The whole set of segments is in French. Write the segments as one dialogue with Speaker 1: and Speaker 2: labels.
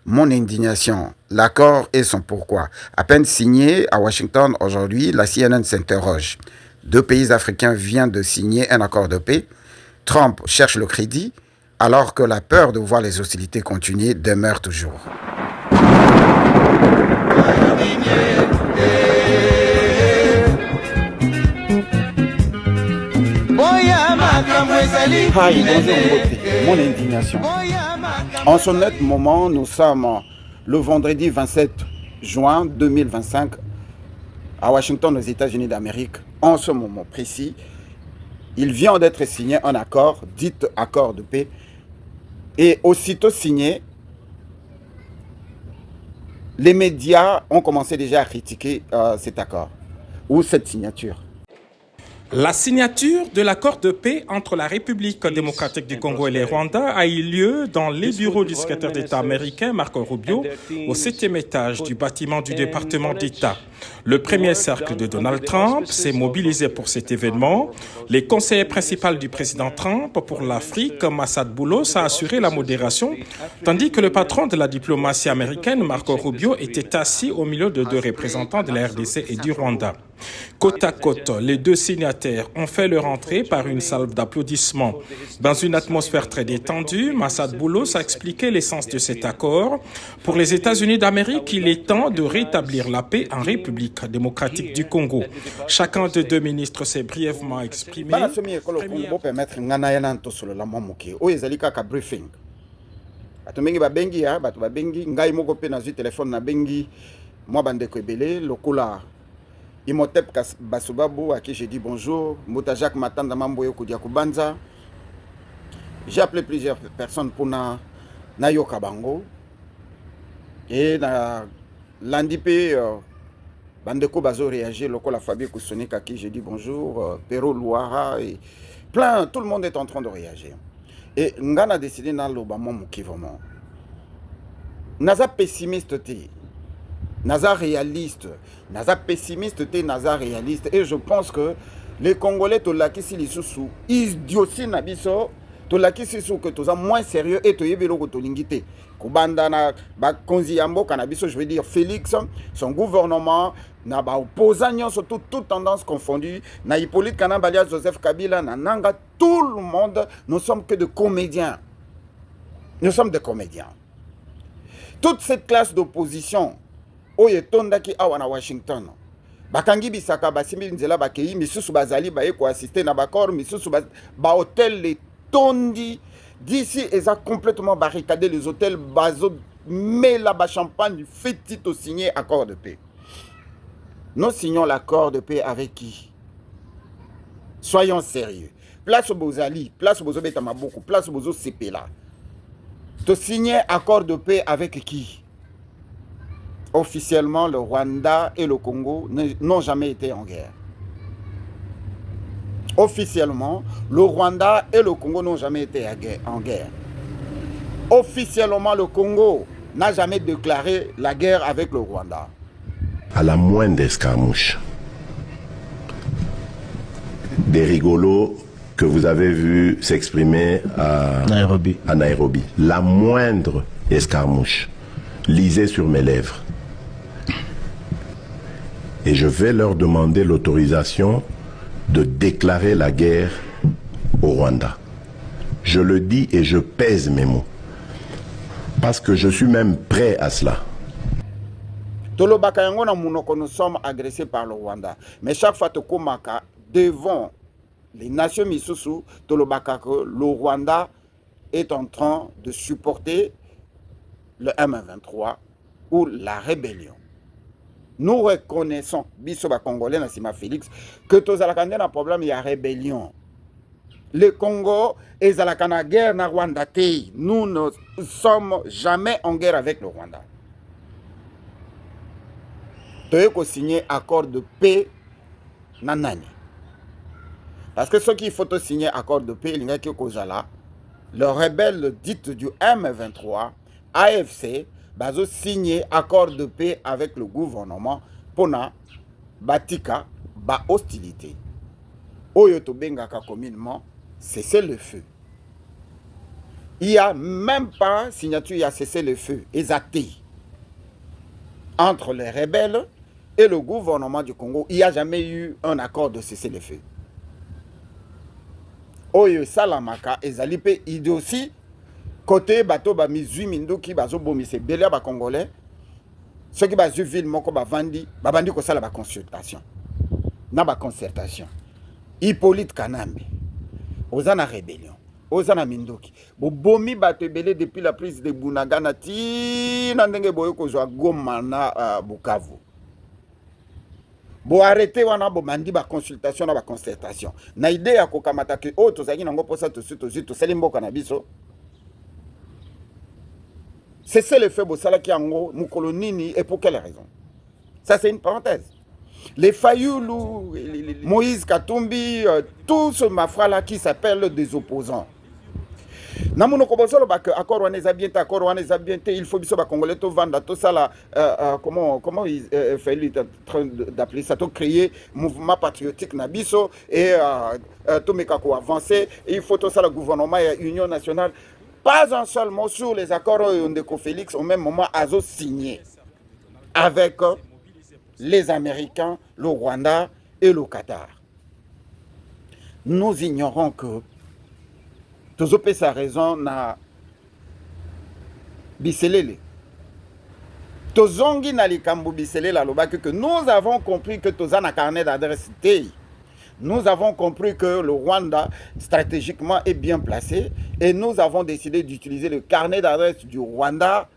Speaker 1: Mon indignation, l'accord et son pourquoi. À peine signé à Washington aujourd'hui, la CNN s'interroge. Deux pays africains viennent de signer un accord de paix. Trump cherche le crédit alors que la peur de voir les hostilités continuer demeure toujours. Hi, bonjour Mbote. Mon indignation. En ce net moment, nous sommes le vendredi 27 juin 2025 à Washington, aux États-Unis d'Amérique. En ce moment précis, il vient d'être signé un accord, dit accord de paix. Et aussitôt signé, les médias ont commencé déjà à critiquer cet accord ou cette signature.
Speaker 2: La signature de l'accord de paix entre la République démocratique du Congo et le Rwanda a eu lieu dans les bureaux du secrétaire d'État américain Marco Rubio au 7e étage du bâtiment du département d'État. Le premier cercle de Donald Trump s'est mobilisé pour cet événement. Le conseiller principal du président Trump pour l'Afrique, Massad Boulos, a assuré la modération, tandis que le patron de la diplomatie américaine, Marco Rubio, était assis au milieu de deux représentants de la RDC et du Rwanda. Côte à côte, les deux signataires ont fait leur entrée par une salve d'applaudissements. Dans une atmosphère très détendue, Massad Boulos a expliqué l'essence de cet accord. Pour les États-Unis d'Amérique, il est temps de rétablir la paix en République démocratique du Congo. Chacun des deux ministres s'est brièvement exprimé.
Speaker 1: Imhotep Basubabu, à qui j'ai dit bonjour, Moutajak Matanda Mamboyo Kudiakubanza. J'ai appelé plusieurs personnes pour Nayoka Bango. Et l'Andipé, Bandeko Bazo réagit, la Fabien Koussonik, à qui j'ai dit bonjour, Pero Louara, et plein, tout le monde est en train de réagir. Et Ngana a décidé dans l'Obama Moukivoma. Naza pessimiste, Naza réaliste, Naza pessimiste, Naza réaliste. Et je pense que les Congolais, Tolakisi Lissousou, idiotie Nabiso, Tolakisi Sou, que tu moins sérieux et tu yébelo que Tolingité. Kubandana, Konziambo, Canabiso, je veux dire Félix, son gouvernement, n'a pas opposant, surtout toute tendance confondue, na Hippolyte Kanabalia, Joseph Kabila, na Nanga, tout le monde, nous sommes que des comédiens. Nous sommes des comédiens. Toute cette classe d'opposition, oye tondaki awa na Washington bakangi bisaka basimbi nzela bakei misusu bazali baye ko assister na bakor misusu ba hôtel les tondi d'ici eza complètement barricadé les hôtels bazo mais là ba champagne fait au signer accord de paix. Nous signons l'accord de paix avec qui? Soyons sérieux. Place au Bozali, place au Bozo Betamaboko, place au Bozo Sepela. Tu signer accord de paix avec qui? Officiellement, le Rwanda et le Congo n'ont jamais été en guerre. Officiellement, le Rwanda et le Congo n'ont jamais été en guerre. Officiellement, le Congo n'a jamais déclaré la guerre avec le Rwanda.
Speaker 3: À la moindre escarmouche, des rigolos que vous avez vus s'exprimer à Nairobi, la moindre escarmouche, lisez sur mes lèvres. Et je vais leur demander l'autorisation de déclarer la guerre au Rwanda. Je le dis et je pèse mes mots. Parce que je suis même prêt à cela.
Speaker 1: Nous sommes agressés par le Rwanda. Mais chaque fois que devant les nations Missoussou, le Rwanda est en train de supporter le M23 ou la rébellion. Nous reconnaissons, Bissoba Congolais, Nassima Félix, que tous les un problème, il y a rébellion. Le Congo est à la guerre na Rwanda. Nous ne sommes jamais en guerre avec le Rwanda. Tu as signé accord de paix nanani. Parce que ceux qui faut signer accord de paix, il y a que le rebelle dit du M23, AFC, bazo signé accord de paix avec le gouvernement pour na batika ba hostilité. Oyo to bengaka communément cesser le feu. Il n'y a même pas signature, il y a cessé le feu, exacté. Entre les rebelles et le gouvernement du Congo, il n'y a jamais eu un accord de cesser le feu. Oyo salamaka ezali pe ide aussi côté bateau ba mizu minduki bazo bomise belé ba congolais ceux qui bazu ville moko ba vandi ba bandi ko sala ba consultation na ba concertation Hippolyte Kanambe ozana rébellion ozana minduki bo bomi bato belé depuis la prise de Bunagana ti na ndenge boyo ko zwa Goma na Bukavu. Bo arrêter wana bo mandi ba consultation na ba concertation na idée ya kokamata ke o tozaki nango posa to sali mboka na biso c'est le fait bo sala ki yango mukolo nini et pour quelle raison. Ça c'est une parenthèse. Les Fayoulou, Moïse Katumbi, tout ce mafra là qui s'appelle des opposants. Namuno kobosolo ba que accord wana ezabiente accord wana ezabiente il faut biso ba congolais to vanda to sala comment il fait lui en train d'appeler ça to créer mouvement patriotique na biso et to meka ko avancer il faut to sala gouvernement et union nationale. Pas un seul mot sur les accords Ndeko Félix au même moment azo signé avec les Américains, le Rwanda et le Qatar. Nous ignorons que Tozopé sa raison na Biselele. Tozongi na likambo Biselele alobaki que nous avons compris que Tozana carnet d'adresse T. Nous avons compris que le Rwanda stratégiquement est bien placé et nous avons décidé d'utiliser le carnet d'adresse du Rwanda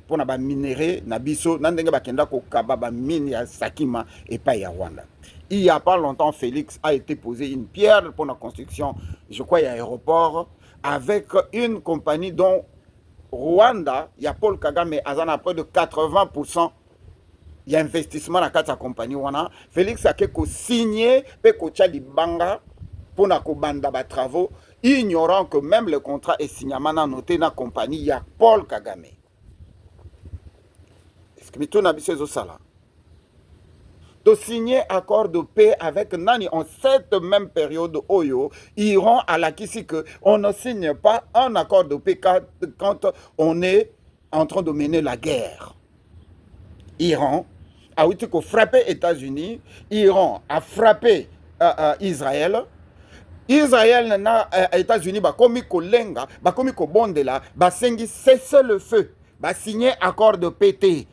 Speaker 1: pour na ba minerai na biso nandenge bakenda ko kaba ba mine ya Sakima et pas ya Rwanda. Il y a pas longtemps Félix a été posé une pierre pour la construction, je crois il y a un aéroport avec une compagnie dont Rwanda, il y a Paul Kagame, à près de 80%, il y a investissement dans la compagnie. Félix a signé Banga pour na banda ba travaux, ignorant que même le contrat est signé noté dans la compagnie, il y a Paul Kagame. Est-ce que tu as ça là? De signer accord de paix avec Nani en cette même période Oyo, iront à la Kisi que on ne signe pas un accord de paix quand on est en train de mener la guerre. Iran a frappé les États-Unis, Iran a frappé Israël. Israël na États-Unis ba komi ko lenga, ba komi ko bondela, ba sengi cesser le feu, ba signer accord de paix.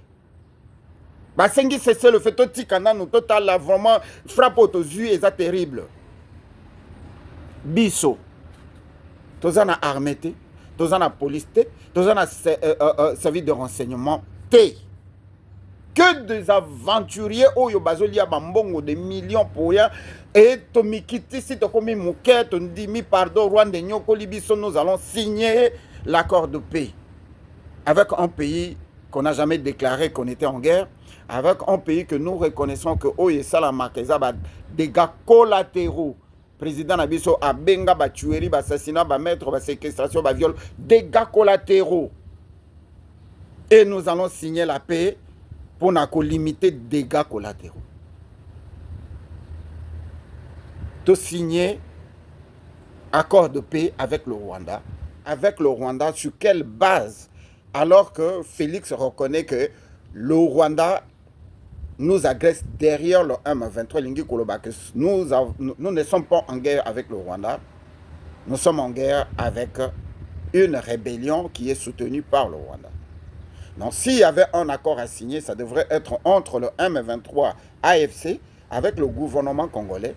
Speaker 1: Basengi cesser le fait totikana nous total là vraiment frappe aux yeux et ça terrible. Biso. Tozana armée, tozana police, tozana service de renseignement T. Que des aventuriers oyo bazolia bambongo des millions pour rien et tomikiti si to komi mouket on dit mi pardon Rwanda nyoko libiso nous allons signer l'accord de paix avec un pays qu'on n'a jamais déclaré qu'on était en guerre, avec un pays que nous reconnaissons que Oye Salama Kezaba dégâts collatéraux. Président Nabiso a benga ba tuerie, ba assassinat, ba maître, ba séquestration, ba viol, dégâts collatéraux. Et nous allons signer la paix pour limiter dégâts collatéraux. De signer accord de paix avec le Rwanda. Avec le Rwanda, sur quelle base? Alors que Félix reconnaît que le Rwanda nous agresse derrière le M23, nous ne sommes pas en guerre avec le Rwanda, nous sommes en guerre avec une rébellion qui est soutenue par le Rwanda. Donc s'il y avait un accord à signer, ça devrait être entre le M23 AFC avec le gouvernement congolais.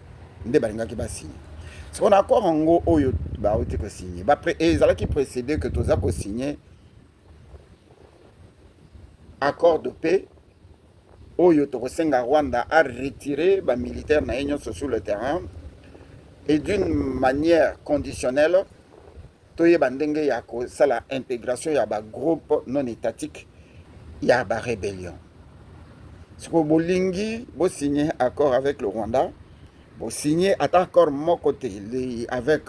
Speaker 1: C'est un accord en gros où il a signé. Et il a qui précédait que tout ça signé accord de paix où Rwanda a retiré les militaires sur le terrain et d'une manière conditionnelle il y a l'intégration, il y a un groupe non étatique, il y a une rébellion. Si vous signez accord avec le Rwanda, vous signez accord mon côté avec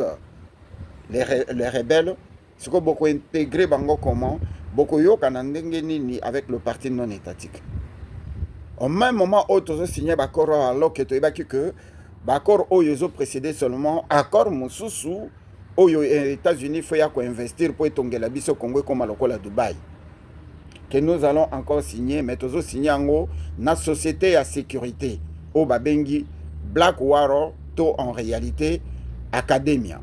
Speaker 1: les rebelles, si vous intégrez bango comment avec le parti non étatique. Au même moment où vous signez l'accord alors que vous avez que l'accord où vous précédé seulement accord Moussoussou oyo États-Unis faut ya investir pour etongela biso Congo comme lokola Dubaï. Que nous allons encore signer, mais tozo signer ango na société à sécurité au babengi Blackwater to en réalité Academia.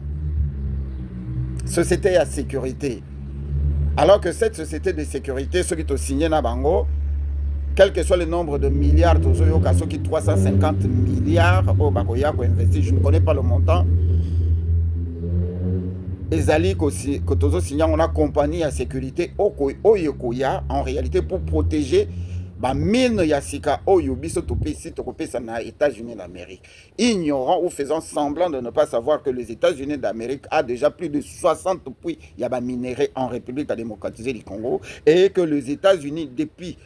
Speaker 1: Société à sécurité. Alors que cette société de sécurité, ceux qui ont signé na bango, quel que soit le nombre de milliards, ceux qui 350 milliards au Bakoya pour investir, je ne connais pas le montant. Ezali que tozo signé on a compagnie à sécurité Oyokoya en réalité pour protéger ba mine yasika oyo biso topesi tokopesa na États-Unis d'Amérique, ignorant ou faisant semblant de ne pas savoir que les États-Unis d'Amérique a déjà plus de 60 puits yaba minéraux en République démocratique du Congo, et que les États-Unis depuis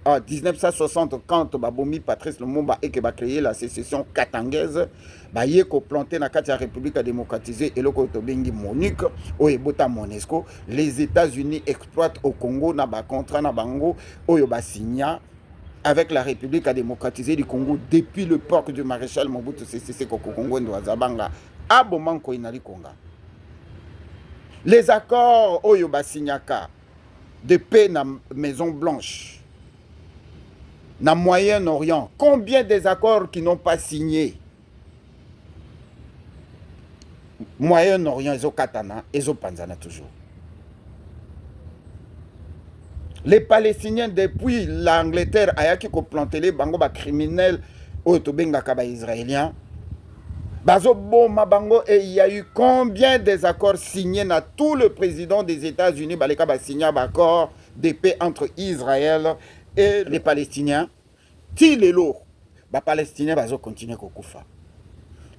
Speaker 1: en 1960, quand Babomi Patrice Lumumba et que va créer la sécession katangaise, ba yeko planté na kati ya République démocratisée et le Kotobengi Monique au Ebota Monesco, les États-Unis exploitent au Congo na ba contrat na bango oyo ba signa avec la République démocratisée du Congo depuis le port du maréchal Mobutu Sese Seko Kongo Ndwazabanga à Bomanko Inali Konga. Les accords oyo ba signaka de paix na Maison Blanche na Moyen-Orient, combien des accords qui n'ont pas signé? Moyen-Orient, ils ont katana, ils ont panzana toujours. Les Palestiniens, depuis l'Angleterre, ayaki ko planté les bango ba criminels, autobenga kaba israéliens. Bazo boma bango, et il y a eu combien des accords signés na tout le président des États-Unis, baleka ba signé un accord de paix entre Israël et les Palestiniens. Si les lots, les Palestiniens vont continuer à koufa.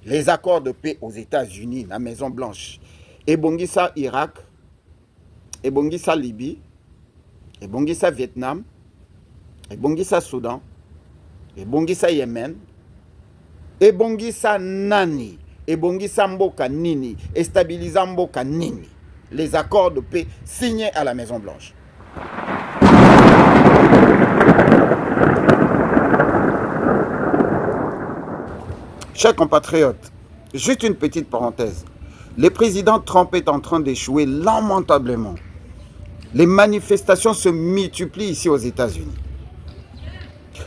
Speaker 1: Les accords de paix aux États-Unis, la Maison Blanche, et Bongissa Irak, et Bongissa Libye, et Bongissa Vietnam, et Bongissa Soudan, et Bongissa Yémen, et Bongissa Nani, et Bongissa Mboka Nini, et stabilisant Mboka Nini. Les accords de paix signés à la Maison Blanche. Chers compatriotes, juste une petite parenthèse. Le président Trump est en train d'échouer lamentablement. Les manifestations se multiplient ici aux États-Unis.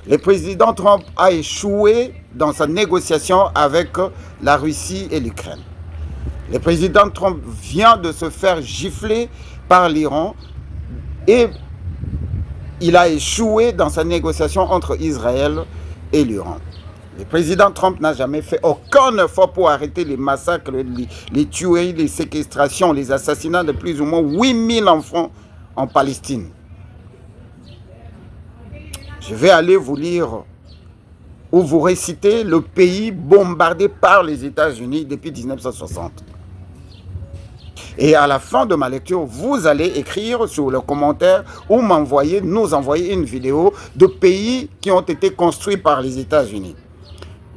Speaker 1: Le président Trump a échoué dans sa négociation avec la Russie et l'Ukraine. Le président Trump vient de se faire gifler par l'Iran et il a échoué dans sa négociation entre Israël et l'Iran. Le président Trump n'a jamais fait aucun effort pour arrêter les massacres, les tueries, les séquestrations, les assassinats de plus ou moins 8000 enfants en Palestine. Je vais aller vous lire ou vous réciter le pays bombardé par les États-Unis depuis 1960. Et à la fin de ma lecture, vous allez écrire sur le commentaire ou nous envoyer une vidéo de pays qui ont été construits par les États-Unis.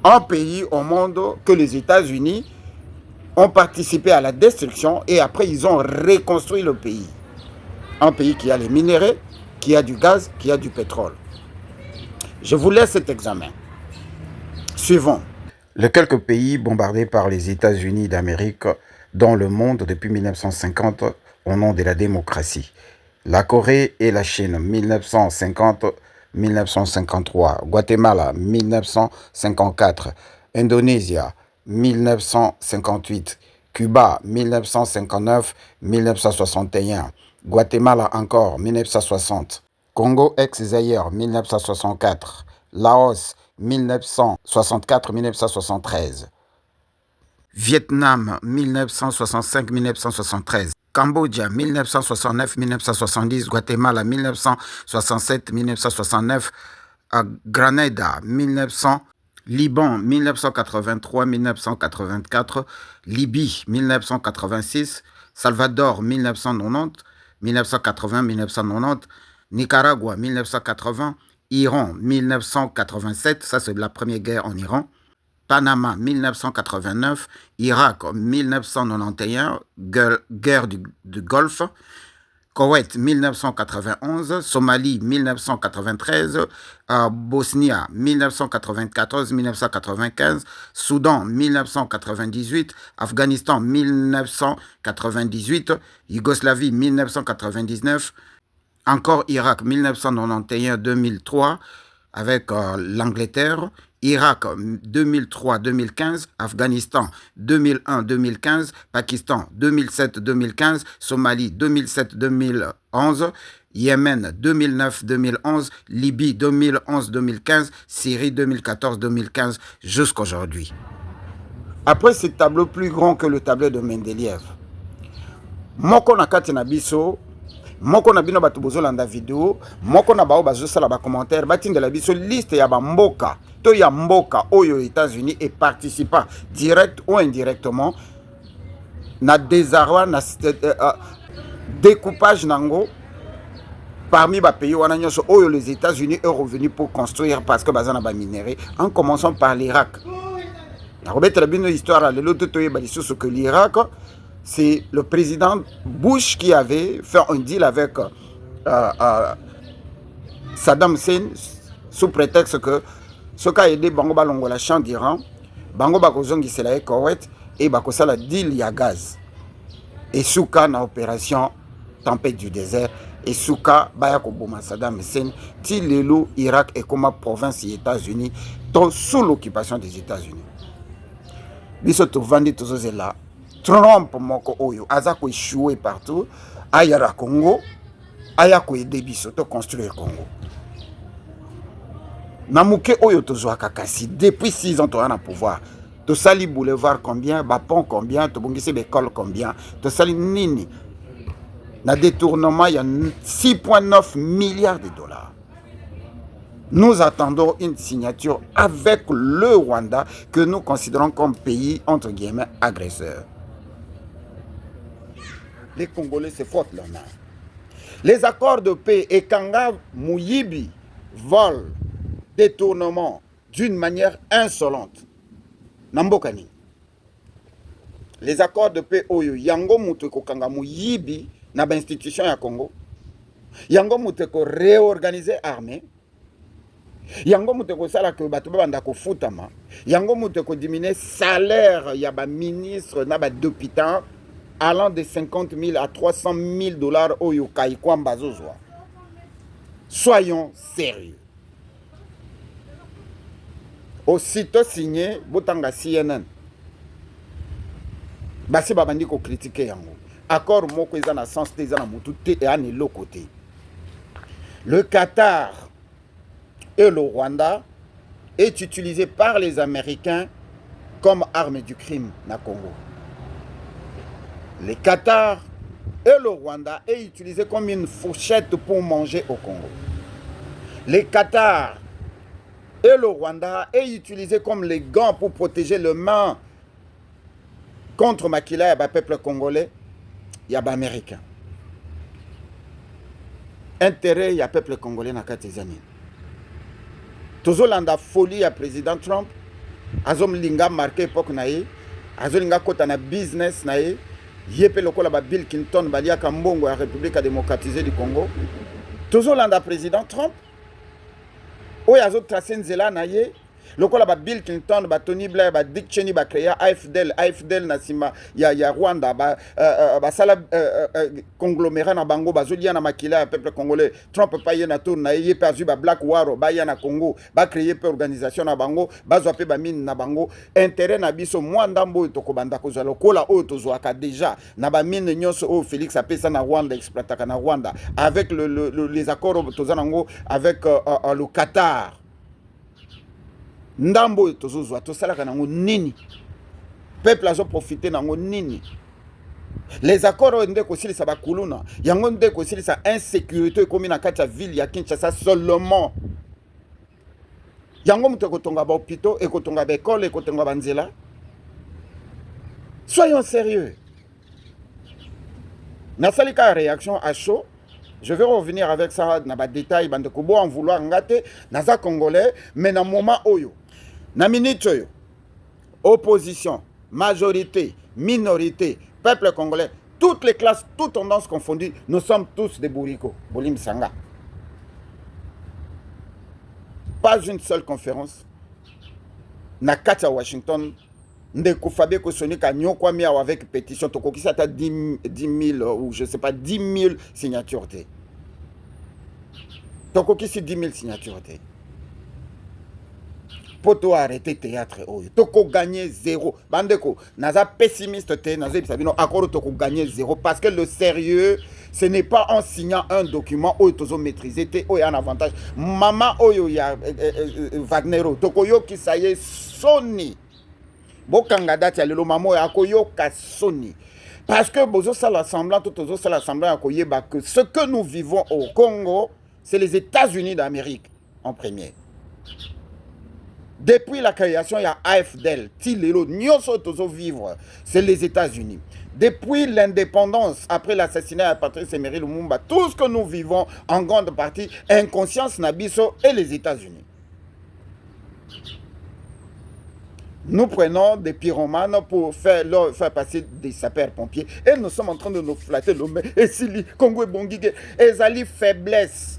Speaker 1: Un pays au monde que les États-Unis ont participé à la destruction et après ils ont reconstruit le pays. Un pays qui a les minéraux, qui a du gaz, qui a du pétrole. Je vous laisse cet examen. Suivons. Les quelques pays bombardés par les États-Unis d'Amérique dans le monde depuis 1950 au nom de la démocratie. La Corée et la Chine, 1950-1953. Guatemala, 1954. Indonésie, 1958. Cuba, 1959-1961. Guatemala encore, 1960. Congo ex-Zaïre, 1964. Laos, 1964-1973. Vietnam, 1965-1973. Cambodge, 1969-1970. Guatemala, 1967-1969. Grenada, 1900. Liban, 1983-1984. Libye, 1986. Salvador, 1990. 1980-1990. Nicaragua, 1980. Iran, 1987. Ça, c'est la première guerre en Iran. Panama, 1989, Irak, 1991, guerre du Golfe, Koweït 1991, Somalie 1993, Bosnie 1994-1995, Soudan 1998, Afghanistan 1998, Yougoslavie 1999, encore Irak 1991-2003 avec l'Angleterre, Irak 2003-2015, Afghanistan 2001-2015, Pakistan 2007-2015, Somalie 2007-2011, Yémen 2009-2011, Libye 2011-2015, Syrie 2014-2015 jusqu'aujourd'hui. Après ce tableau plus grand que le tableau de Mendeleev, moko na kati na biso, moko na bino bato bozolanda vidéo, moko na bao bazosala ba commentaire, batindela biso liste ya ba mboka to ya mboka oyo États-Unis et participant direct ou indirectement na désarroi na découpage nango parmi ba pays wana nyonso oyo les États-Unis sont revenus pour construire parce que bazana ba minéraux, en commençant par l'Irak. Na robetela bino histoire le loto to yeba lisusu que l'Irak, c'est le président Bush qui avait fait un deal avec Saddam Hussein sous prétexte que ce qui a aidé Bango Balongo la champ d'Iran, Bango Bakozongi c'est la Koweït et Bakosa la deal ya gaz. Et Souka na opération tempête du désert et Souka Bayako Bouma Saddam Hussein, Tilelo, Irak et comme province des États-Unis, sous l'occupation des États-Unis. Bisoto Vandi Tozozela. Trump moko oyo aza ko échouer partout ayara Congo aya ko aider biso to construire Congo namuke oyo tozwa kakasi depuis 6 ans to na pouvoir to sali boulevard combien ba pont combien to bongisi l'école combien to sali nini na détournement il y a 6,9 milliards de dollars. Nous attendons une signature avec le Rwanda que nous considérons comme pays entre guillemets agresseur. Les Congolais se frottent leurs mains. Les accords de paix et Kanga Mouyibi volent détournement d'une manière insolente. Nambokani. Les accords de paix oyo yango muteko Kanga Mouyibi na ba institution ya Congo. Yango muteko réorganiser armée. Yango muteko sala que bato banda ko futama. Yango muteko diminuer salaire ya ba ministre na ba députant allant de 50 000 à 300 000 dollars au Yokai Kwambazozwa. Soyons sérieux. Aussitôt signé, Botanga CNN. Basi babandi ko critiquer yango. Accord moko ezana sens te ezana mutu te et ane l'autre côté. Le Qatar et le Rwanda est utilisé par les Américains comme arme du crime na Congo. Le Qatar et le Rwanda est utilisé comme une fourchette pour manger au Congo. Le Qatar et le Rwanda est utilisé comme les gants pour protéger les mains contre Makila et le peuple congolais et les Américains. Intérêt et le peuple congolais na katezani. Tozolanda folie à président Trump, azom linga marqué époque nae, azolinga kota na business nae. Yépe lokola ba Bill Clinton balia kambongo ya République démocratisée du Congo. Tozolanda président Trump. Oya zo tracé nzela na ye. Lokola ba Bill Clinton ba Tony Blair ba Dick Cheney ba créa AFDL na sima ya Rwanda ba sala conglomérat na bango bazolia na makila ya peuple congolais. Trump pa ye na tour na ye perdu ba Black War ba ya na Congo ba créer pe organisation na bango ba zo pe ba mine na bango intérêt na biso moi ndambo to ko banda ko zalo kola o to zo aka déjà na ba mine nyonso o Félix apesa na Rwanda exploitaka na Rwanda avec les accords to zanango avec le Qatar. Ndambo tozozwa tosalaka nango nini peuple azo profiter nango nini les accords ndeko silisa bakuluna yango ndeko silisa insécurité ekomi na kati ya ville ya Kinshasa seulement yango muto kotonga ba hôpitaux ekotonga ba école ekotonga ba nzela. Soyons sérieux. Nasalika réaction à chaud. Je vais revenir avec ça dans les détails bande ko bo en vouloir ngate naza congolais mais na moment oyo na minute opposition, majorité, minorité, peuple congolais, toutes les classes, toutes tendances confondues, nous sommes tous des bourricos. Bolim Sanga. Pas une seule conférence. Nakati à Washington, ndeko Fabien Kosonika nyokwami avec pétition tokoki ça 10 000 ou je sais pas 10 000 signatures. Tokoki c'est 10 000 signatures. Poto arrêter théâtre oyo. Toko gagner zéro. Bandeko, naza pessimiste te, naza bisabino accord toko gagner zéro parce que le sérieux ce n'est pas en signant un document oyo tozo maîtriser te oyo un avantage. Mama oyo ya Wagner toko yo ki ça y est soni. Bokanga dati ya lelo mama oyo akoyo ka soni. Parce que bozo ça l'assemblant tout ozo ça l'assemblant akoyeba que ce que nous vivons au Congo, c'est les États-Unis d'Amérique en premier. Depuis la création, il y a AFDL, Tilelo, Nyoso Tozo vivre, c'est les États-Unis. Depuis l'indépendance, après l'assassinat de Patrice Emery Lumumba, tout ce que nous vivons, en grande partie, inconscience Nabiso et les États-Unis. Nous prenons des pyromanes pour faire passer des sapeurs-pompiers et nous sommes en train de nous flatter le main. Et si les Congo et Bongigé, et ali faiblesse.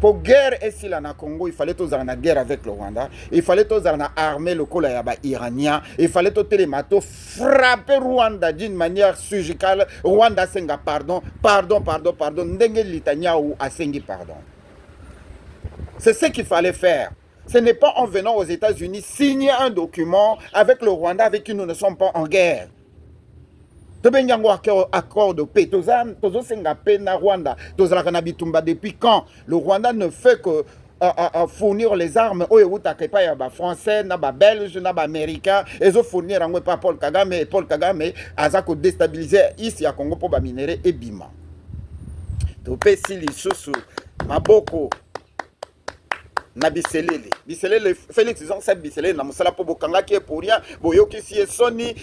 Speaker 1: Pour guerre et si là na Congo, il fallait tous en guerre avec le Rwanda, il fallait tous en armer le Kolayaba iranien, il fallait tous les matos frapper Rwanda d'une manière surgicale. Rwanda senga pardon, ndenge litania ou asengi pardon. C'est ce qu'il fallait faire. Ce n'est pas en venant aux États-Unis signer un document avec le Rwanda avec qui nous ne sommes pas en guerre. Accord de paix. Depuis quand le Rwanda ne fait que fournir les armes aux Français, Belges, Américains, et fournir pas Paul Kagame, Azako déstabiliser ici à Congo pour minérer et bima. Topé Sili Soussou, Maboko. Na biselele Félix ils ont cette biselele na musala po bokanga qui est pour rien boyoki si soni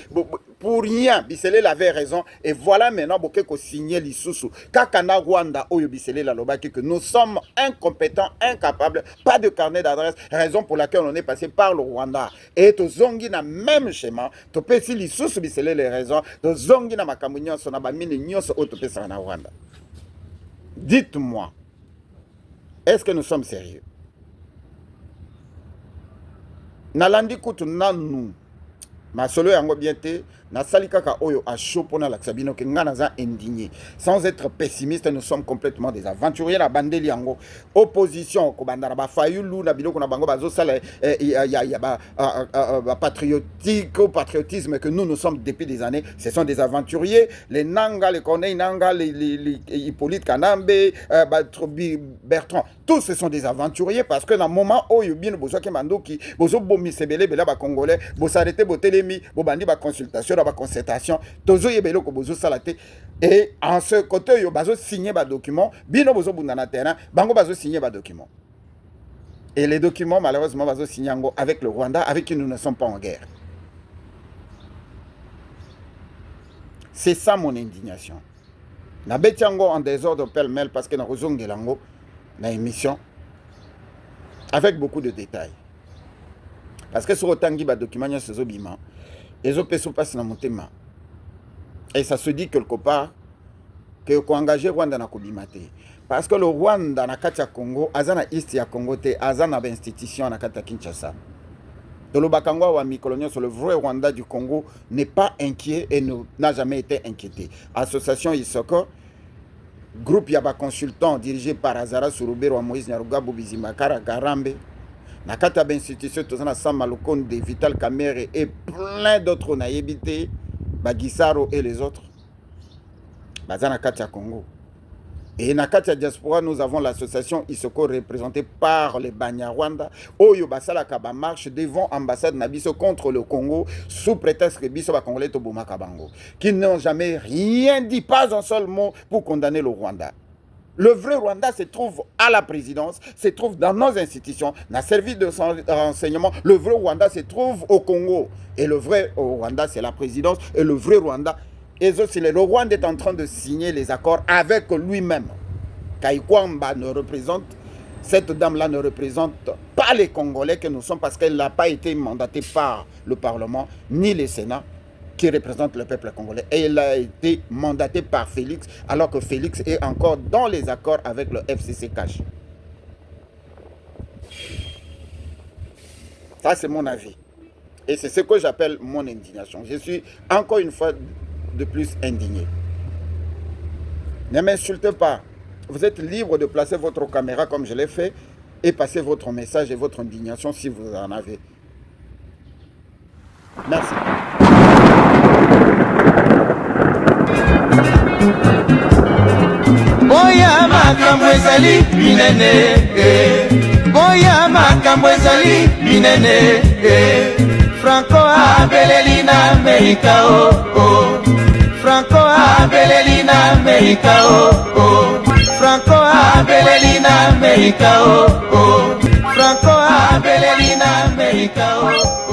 Speaker 1: pour rien biselele avait raison et voilà maintenant bokeko signer lisusu kaka na Rwanda oyo biselele lobaki que nous sommes incompétents incapables pas de carnet d'adresse raison pour laquelle on est passé par le Rwanda et to zongi na même schéma to pesi lisusu biselele raison to zongi na makambo nyonso na ba mine nyonso o to pesa na Rwanda. Dites-moi, est-ce que nous sommes sérieux? Nalandi kutu nanu masolo yango bien te na salika ka oyo a chaud pour na laksabino ke ngana za indigné sans être pessimiste nous sommes complètement des aventuriers na bandeli yango opposition ko bandara ba fayulu na biloko na bango bazo sala ya ba patriotisme que nous sommes depuis des années ce sont des aventuriers les Nanga les Corneille Nanga les Hippolyte Kanambe Bertrand tous ce sont des aventuriers parce que dans le moment où il y a besoin que mandoki bozo bomi sebele bela ba congolais bo s'arrêter bo telemi bo bandi ba consultation ba concertation tozo yebelo ko bozo salate et en ce côté yo bazo signer ba document bino bozo bundana terrain bango bazo signer ba document et les documents malheureusement bazo signer avec le Rwanda avec qui nous ne sommes pas en guerre. C'est ça mon indignation. Na betiango en désordre pêle-mêle parce que na rozongelango na émission avec beaucoup de détails parce que sur autant ba document ya sezo bima ezo peso passe na motema et ça se dit quelque part que ko engager Rwanda na kobimate parce que le Rwanda na kati ya Congo azana east ya Congo te azana ba institution na kati ya Kinshasa. Le Bakangwa ou Mikolonio sur le vrai Rwanda du Congo n'est pas inquiet et n'a jamais été inquiété. Association Isoko, groupe Yaba Consultant dirigé par Azara Surubero, Moïse Nyaruga, Bobizimakara, Garambe, Nakata institution, Tozana Samalokon, Vital Kamere et plein d'autres naïbités, Bagisaro et les autres. Bazana Katia Congo. Et dans la diaspora, nous avons l'association Isoko représentée par les Banyarwanda. Oyo Basala Kaba marche devant l'ambassade Nabiso contre le Congo sous prétexte que Biso Congolais Toboma Kabango. Qui n'ont jamais rien dit, pas un seul mot pour condamner le Rwanda. Le vrai Rwanda se trouve à la présidence, se trouve dans nos institutions, dans le service de renseignement. Le vrai Rwanda se trouve au Congo. Et le vrai Rwanda, c'est la présidence. Et le vrai Rwanda, le Rwanda est en train de signer les accords avec lui-même. Kaikwamba ne représente, cette dame-là ne représente pas les Congolais que nous sommes parce qu'elle n'a pas été mandatée par le Parlement ni le Sénat. qui représente le peuple congolais. Et il a été mandaté par Félix, alors que Félix est encore dans les accords avec le FCC Cash. Ça, c'est mon avis. Et c'est ce que j'appelle mon indignation. Je suis encore une fois de plus indigné. Ne m'insultez pas. Vous êtes libre de placer votre caméra comme je l'ai fait et passer votre message et votre indignation si vous en avez. Merci.
Speaker 4: Boya makambo ezali minene, boya makambo ezali minene, Franco abeleli na Amerika oh, Franco abeleli na Amerika oh, Franco abeleli na Amerika oh, Franco abeleli na Amerika oh.